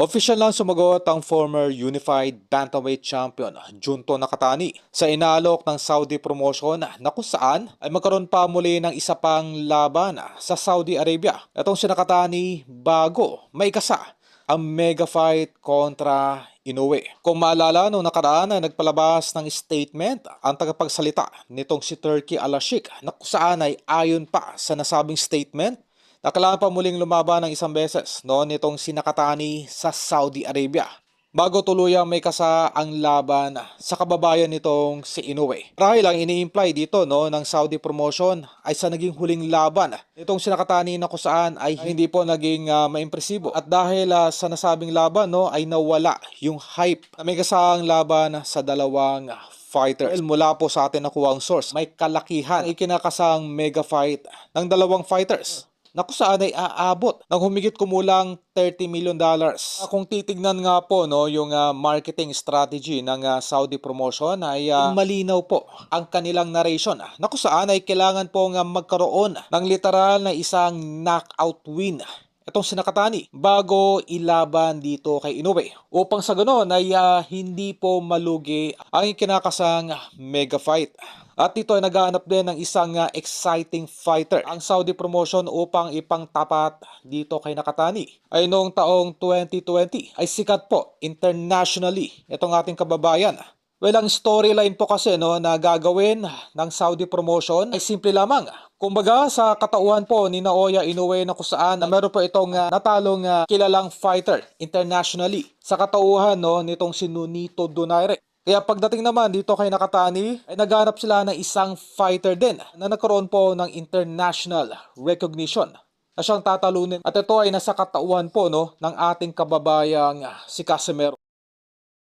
Official lang sumagot ang former Unified Bantamweight Champion Junto Nakatani sa inalok ng Saudi promotion na kung saan ay magkaroon pa muli ng isa pang laban sa Saudi Arabia. Itong si Nakatani bago may kasa ang mega fight kontra Inoue. Kung maalala noong nakaraan ay nagpalabas ng statement ang tagapagsalita nitong si Turki Al-Sheikh na kung saan ay ayon pa sa nasabing statement na kailangan pa muling lumaban ng isang beses nitong si Nakatani sa Saudi Arabia bago tuluyang may kasa ang laban sa kababayan nitong si Inoue. Marahil ang ini-imply dito ng Saudi promotion ay sa naging huling laban nitong si Nakatani na kung saan ay hindi po naging maimpresibo. At dahil sa nasabing laban ay nawala yung hype na may kasang laban sa dalawang fighters. Well, mula po sa atin nakuha ang source, may kalakihan ang ikinakasang mega fight ng dalawang fighters na kung saan ay aabot ng humigit kumulang $30 million. Kung titignan nga po yung marketing strategy ng Saudi promotion ay malinaw po ang kanilang narration na kung saan ay kailangan po magkaroon ng literal na isang knockout win itong si Nakatani bago ilaban dito kay Inoue upang sa ganoon ay hindi po malugi ang ikinakasang mega fight. At ito ay naghahanap din ng isang exciting fighter ang Saudi promotion upang ipangtapat dito kay Nakatani. Ay noong taong 2020 ay sikat po internationally itong ating kababayan. Well, ang storyline po kasi na gagawin ng Saudi promotion ay simple lamang. Kumbaga sa katauhan po ni Naoya Inoue na kung saan meron po itong natalong kilalang fighter internationally sa katauhan nitong si Nonito Donaire. Kaya pagdating naman dito kay Nakatani ay naghanap sila ng isang fighter din na nagkaroon po ng international recognition na siyang tatalunin. At ito ay nasa katauhan po ng ating kababayang si Casimero.